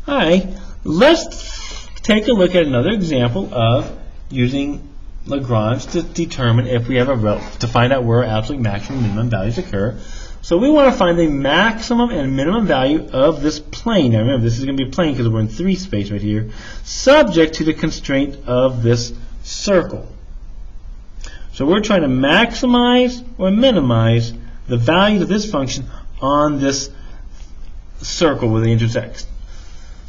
Alright, let's take a look at another example of using LaGrange to determine if we have to find out where our absolute maximum and minimum values occur. So we want to find the maximum and minimum value of this plane. Now remember, this is going to be a plane because we're in 3 space right here, subject to the constraint of this circle. So we're trying to maximize or minimize the value of this function on this circle where they intersect.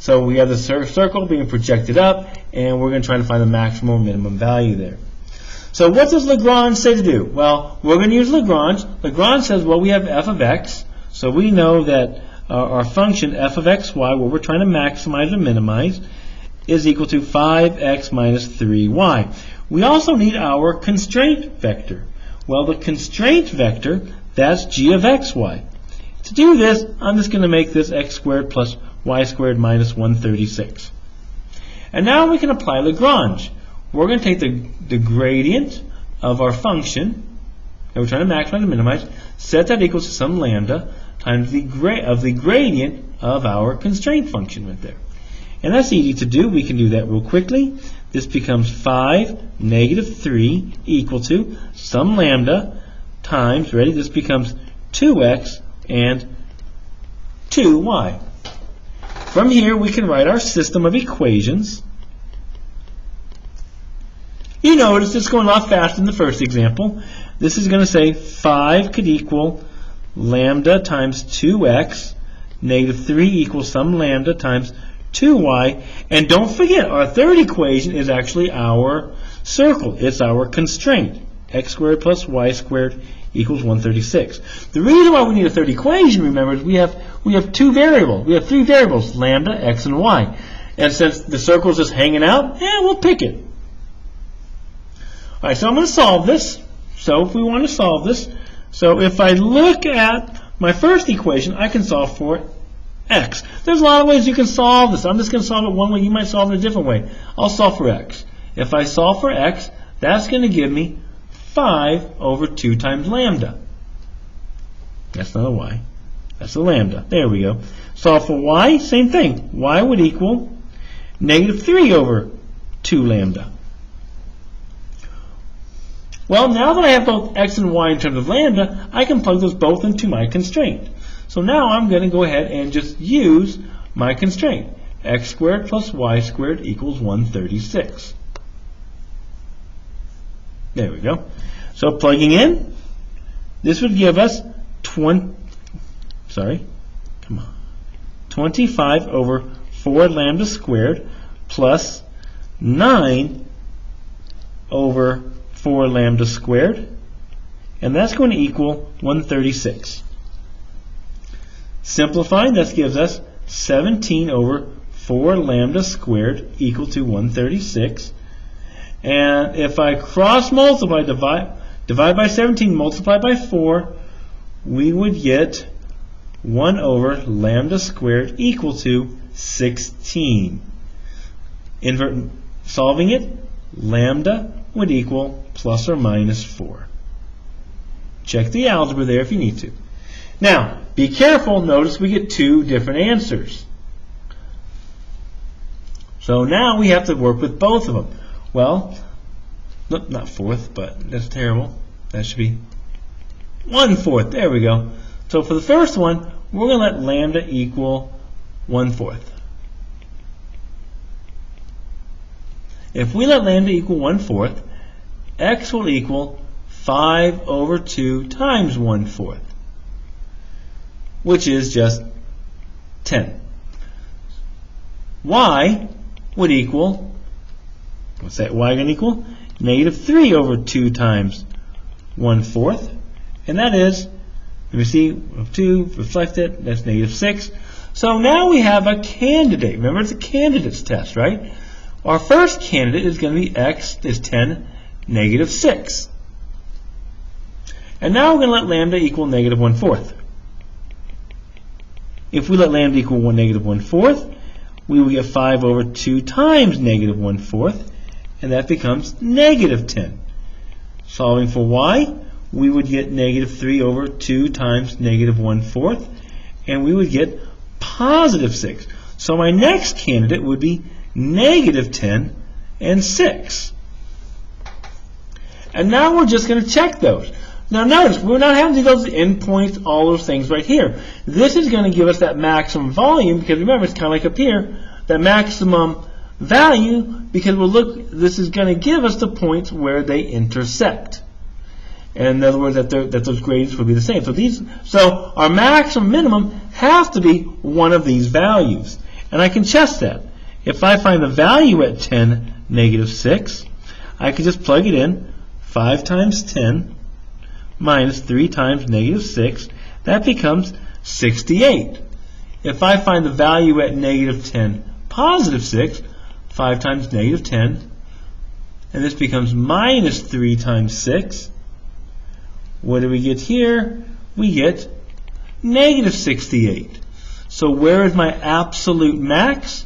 So we have the circle being projected up, and we're going to try to find the maximum or minimum value there. So what does Lagrange say to do? Well, we're going to use Lagrange. Lagrange says, well, we have f of x, so we know that our function f of xy, what we're trying to maximize or minimize, is equal to 5x minus 3y. We also need our constraint vector. Well, the constraint vector, that's g of xy. To do this, I'm just going to make this x squared plus y squared minus 136. And now we can apply Lagrange. We're going to take the gradient of our function that we're trying to maximize and minimize, set that equals to some lambda times the gradient of our constraint function right there. And that's easy to do. We can do that real quickly. This becomes 5 negative 3 equal to some lambda times, ready, this becomes 2x and 2y. From here, we can write our system of equations. You notice it's going a lot faster than the first example. This is going to say 5 could equal lambda times 2x, negative 3 equals some lambda times 2y, and don't forget, our third equation is actually our circle. It's our constraint. X squared plus y squared equals 136. The reason why we need a third equation, remember, is we have 2 variables. We have 3 variables, lambda, x, and y. And since the circle is just hanging out, we'll pick it. All right, so I'm going to solve this. So if we want to solve this, so if I look at my first equation, I can solve for x. There's a lot of ways you can solve this. I'm just going to solve it one way. You might solve it a different way. I'll solve for x. If I solve for x, that's going to give me 5 over 2 times lambda. That's not a y. That's a lambda. There we go. Solve for y, same thing. Y would equal negative 3 over 2 lambda. Well, now that I have both x and y in terms of lambda, I can plug those both into my constraint. So now I'm going to go ahead and just use my constraint. X squared plus y squared equals 136. There we go. So plugging in, this would give us 25 over 4 lambda squared plus 9 over 4 lambda squared, and that's going to equal 136. Simplifying, that gives us 17 over 4 lambda squared equal to 136. And if I cross multiply, divide by 17, multiply by 4, we would get 1 over lambda squared equal to 16. Solving it, lambda would equal plus or minus 4. Check the algebra there if you need to. Now, be careful. Notice we get 2 different answers. So now we have to work with both of them. Well, not fourth, but that's terrible. That should be 1/4. There we go. So for the first one, we're going to let lambda equal 1/4. If we let lambda equal 1/4, x will equal 5 over 2 times 1/4, which is just 10. Y would equal, what's that y going to equal? Negative 3 over 2 times 1/4, and that is, let me see, 2, reflect it, that's negative 6. So now we have a candidate. Remember, it's a candidate's test, right? Our first candidate is going to be x is 10, negative 6. And now we're going to let lambda equal negative 1/4. If we let lambda equal negative 1/4, we will get 5 over 2 times negative 1/4, and that becomes negative 10. Solving for y, we would get negative 3 over 2 times negative 1/4, and we would get positive 6. So my next candidate would be negative 10 and 6. And now we're just going to check those. Now notice, we're not having to go to the endpoints, all those things right here. This is going to give us that maximum volume, because remember, it's kind of like up here, that maximum value, because this is going to give us the points where they intersect. And in other words, that those gradients will be the same. So our maximum minimum has to be one of these values. And I can test that. If I find the value at 10, negative 6, I can just plug it in. 5 times 10 minus 3 times negative 6, that becomes 68. If I find the value at negative 10, positive 6, 5 times negative 10, and this becomes minus 3 times 6, what do we get here? We get negative 68. So where is my absolute max?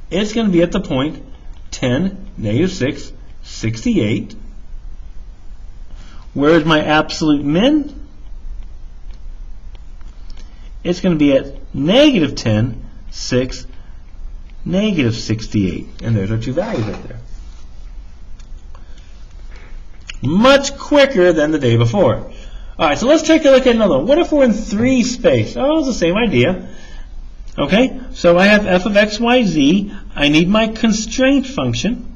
It's going to be at the point 10, negative 6, 68. Where is my absolute min? It's going to be at negative 10, 6, negative 68. And there's our two values right there. Much quicker than the day before. All right, so let's take a look at another one. What if we're in 3 space? Oh, it's the same idea. Okay, so I have f of x, y, z. I need my constraint function,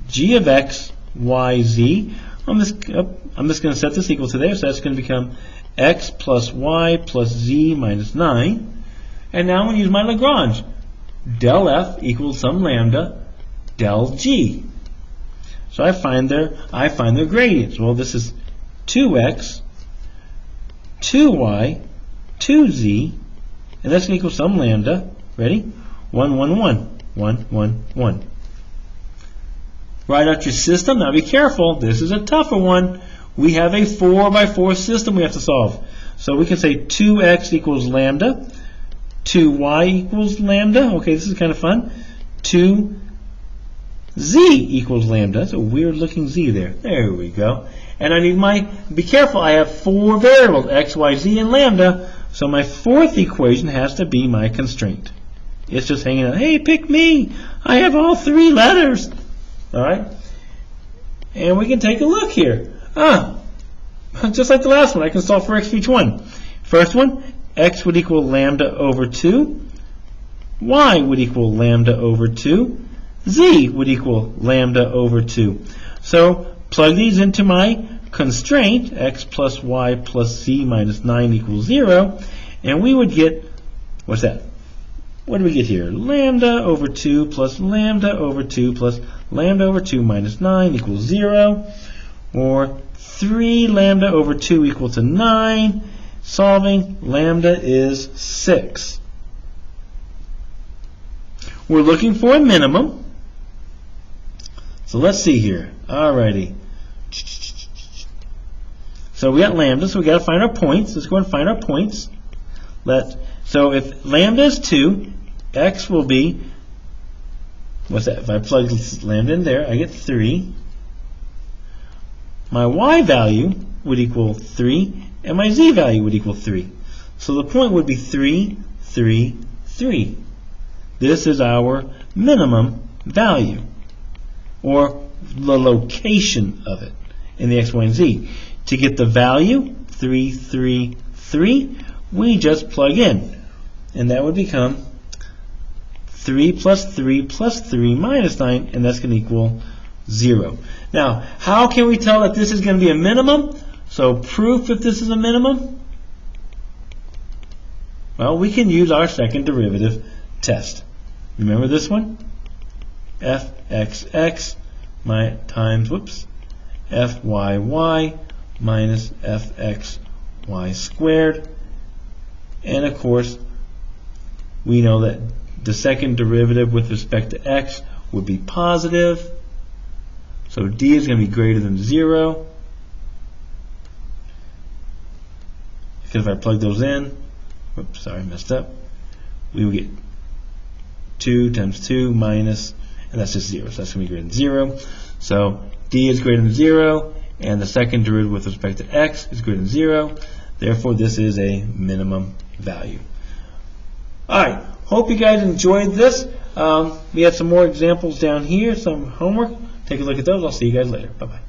g of x, y, z. I'm just going to set this equal to there, so that's going to become x plus y plus z minus 9. And now I'm going to use my LaGrange. Del f equals some lambda del g. So I find their gradients. Well, this is 2x, 2y, 2z, and that's going to equal some lambda. Ready? 1, 1, 1, 1, 1, 1. Write out your system. Now be careful. This is a tougher one. We have a 4 by 4 system we have to solve. So we can say 2x equals lambda, 2y equals lambda. Okay, this is kind of fun. 2z equals lambda. That's a weird looking z there. There we go. And I need be careful, I have 4 variables, x, y, z, and lambda. So my fourth equation has to be my constraint. It's just hanging out. Hey, pick me. I have all 3 letters. All right. And we can take a look here. Just like the last one, I can solve for x for each one. First one, x would equal lambda over 2. Y would equal lambda over 2. Z would equal lambda over 2. So plug these into my constraint, x plus y plus z minus 9 equals 0, and we would get, what's that? What do we get here? Lambda over 2 plus lambda over 2 plus lambda over 2 minus 9 equals 0, or 3 lambda over 2 equal to 9. Solving, lambda is 6. We're looking for a minimum. So let's see here. Alrighty. So we got lambda, so we got to find our points. Let's go and find our points. So if lambda is 2, x will be, what's that? If I plug lambda in there, I get 3. My y value would equal 3, and my z value would equal 3. So the point would be 3, 3, 3. This is our minimum value, or the location of it in the x, y, and z. To get the value, 3, 3, 3, we just plug in. And that would become 3 plus 3 plus 3 minus 9, and that's going to equal 0. Now, how can we tell that this is going to be a minimum? So proof that this is a minimum? Well, we can use our second derivative test. Remember this one? fxx times, fyy minus fxy squared. And of course, we know that the second derivative with respect to x would be positive. So d is going to be greater than 0. Because if I plug those in, sorry, messed up, we will get 2 times 2 minus, and that's just 0. So that's going to be greater than 0. So d is greater than 0, and the second derivative with respect to x is greater than 0. Therefore, this is a minimum value. All right. Hope you guys enjoyed this. We have some more examples down here, some homework. Take a look at those. I'll see you guys later. Bye-bye.